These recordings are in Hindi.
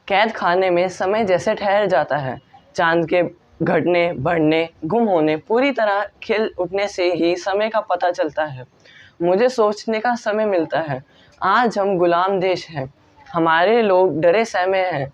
कैद खाने में समय जैसे ठहर जाता है। चांद के घटने, बढ़ने, गुम होने, पूरी तरह खिल उठने से ही समय का पता चलता है। मुझे सोचने का समय मिलता है। आज हम गुलाम देश हैं, हमारे लोग डरे सहमे हैं।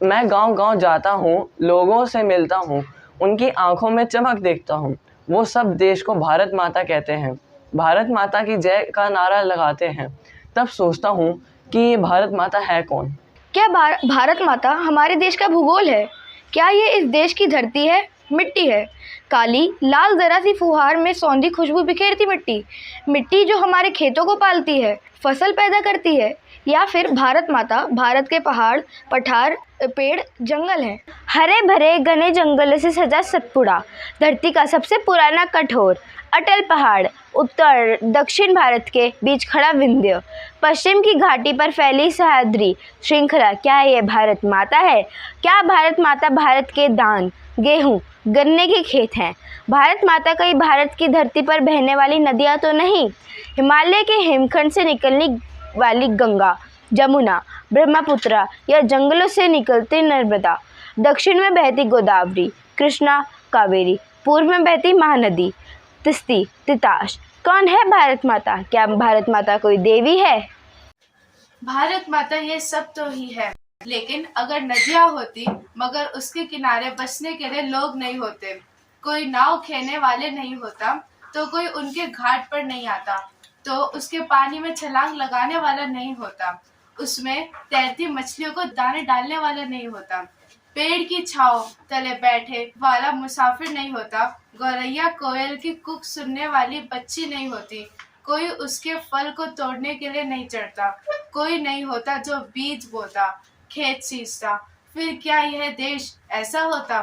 मैं गांव-गांव जाता हूँ, लोगों से मिलता हूँ, उनकी आंखों में चमक देखता हूँ। वो सब देश को भारत माता कहते हैं, भारत माता की जय का नारा लगाते हैं। तब सोचता हूँ कि ये भारत माता है कौन? क्या भारत माता हमारे देश का भूगोल है? क्या ये इस देश की धरती है, मिट्टी है? काली लाल जरा सी फुहार में सौंधी खुशबू बिखेरती मिट्टी, मिट्टी जो हमारे खेतों को पालती है, फसल पैदा करती है, या फिर भारत माता भारत के पहाड़, पठार, पेड़, जंगल हैं? हरे भरे घने जंगलों से सजा सतपुड़ा, धरती का सबसे पुराना कठोर अटल पहाड़, उत्तर दक्षिण भारत के बीच खड़ा विंध्य, पश्चिम की घाटी पर फैली सह्याद्री श्रृंखला, क्या ये भारत माता है? क्या भारत माता भारत के धान, गेहूं, गन्ने के खेत हैं? भारत माता कहीं भारत की धरती पर बहने वाली नदियां तो नहीं? हिमालय के हिमखंड से निकलने वाली गंगा, जमुना, ब्रह्मपुत्र, या जंगलों से निकलती नर्मदा, दक्षिण में बहती गोदावरी, कृष्णा, कावेरी, पूर्व में बहती महानदी, तिस्ती, तिताश। कौन है भारत माता? क्या भारत माता कोई देवी है? भारत माता ये सब तो ही है, लेकिन अगर नदियाँ होती मगर उसके किनारे बसने के लिए लोग नहीं होते, कोई नाव खेने वाले नहीं होता, तो कोई उनके घाट पर नहीं आता, तो उसके पानी में छलांग लगाने वाला नहीं होता, उसमें तैरती मछलियों को दाने डालने वाला नहीं होता, पेड़ की छांव तले बैठे वाला मुसाफिर नहीं होता, गौरैया कोयल की कुक सुनने वाली बच्ची नहीं होती, कोई उसके फल को तोड़ने के लिए नहीं चढ़ता, कोई नहीं होता जो बीज बोता, खेत सींचता। फिर क्या यह देश ऐसा होता?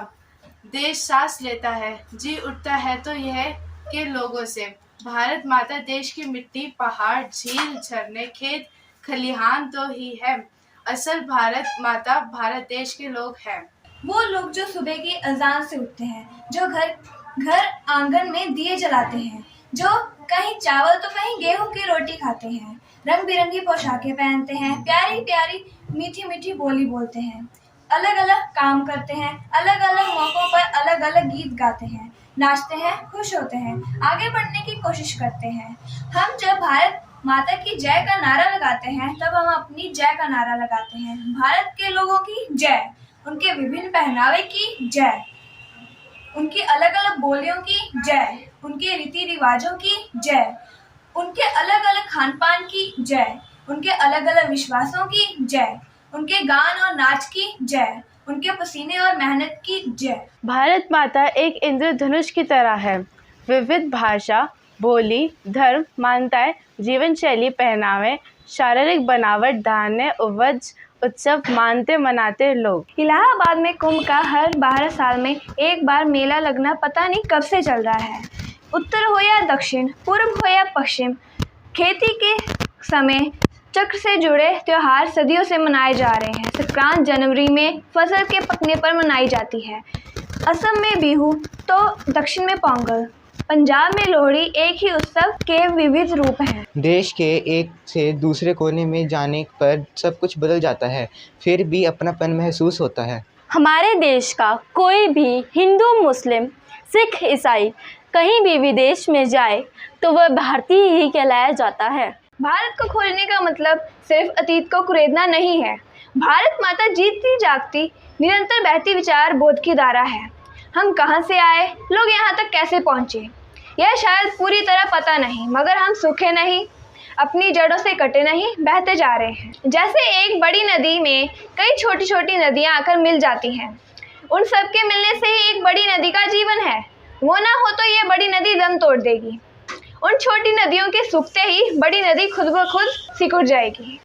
देश सांस लेता है, जी उठता है तो यह के लोगों से। भारत माता देश की मिट्टी, पहाड़, झील, झरने, खेत, खलिहान तो ही है। असल भारत माता भारत देश के लोग हैं। वो लोग जो सुबह की अजान से उठते हैं, जो घर घर आंगन में दिए जलाते हैं, जो कहीं चावल तो कहीं गेहूं की रोटी खाते हैं, रंग बिरंगी पोशाकें पहनते हैं, प्यारी प्यारी मीठी मीठी बोली बोलते हैं, अलग अलग काम करते हैं, अलग अलग मौकों पर अलग अलग गीत गाते हैं, नाचते हैं, खुश होते हैं, आगे बढ़ने की कोशिश करते हैं। हम जब भारत माता की जय का नारा लगाते हैं, तब हम अपनी जय का नारा लगाते हैं। भारत के लोगों की जय, उनके विभिन्न पहनावे की जय, उनकी अलग अलग बोलियों की जय, उनके रीति रिवाजों की जय, उनके अलग अलग खान पान की जय, उनके अलग अलग विश्वासों की जय, उनके गान और नाच की जय, उनके पसीने और मेहनत की जय। भारत माता एक इंद्रधनुष की तरह है। विविध भाषा, बोली, धर्म, मान्यताएं, जीवन शैली, पहनावे, शारीरिक बनावट, धान्य, उपज, उत्सव मानते मनाते लोग। इलाहाबाद में कुंभ का हर 12 साल में एक बार मेला लगना पता नहीं कब से चल रहा है। उत्तर हो या दक्षिण, पूर्व हो या पश्चिम, खेती के समय चक्र से जुड़े त्योहार सदियों से मनाए जा रहे हैं। संक्रांत जनवरी में फसल के पकने पर मनाई जाती है। असम में बिहू तो दक्षिण में पोंगल, पंजाब में लोहड़ी, एक ही उत्सव के विविध रूप हैं। देश के एक से दूसरे कोने में जाने पर सब कुछ बदल जाता है, फिर भी अपनापन महसूस होता है। हमारे देश का कोई भी हिंदू, मुस्लिम, सिख, ईसाई कहीं भी विदेश में जाए तो वह भारतीय ही कहलाया जाता है। भारत को खोजने का मतलब सिर्फ अतीत को कुरेदना नहीं है। भारत माता जीती जागती, निरंतर बहती विचार बोध की धारा है। हम कहाँ से आए, लोग यहाँ तक कैसे पहुँचे, यह शायद पूरी तरह पता नहीं, मगर हम सूखे नहीं, अपनी जड़ों से कटे नहीं, बहते जा रहे हैं। जैसे एक बड़ी नदी में कई छोटी छोटी नदियाँ आकर मिल जाती हैं, उन सब के मिलने से ही एक बड़ी नदी का जीवन है। वो ना हो तो ये बड़ी नदी दम तोड़ देगी। उन छोटी नदियों के सूखते ही बड़ी नदी खुद ब खुद सिकुड़ जाएगी।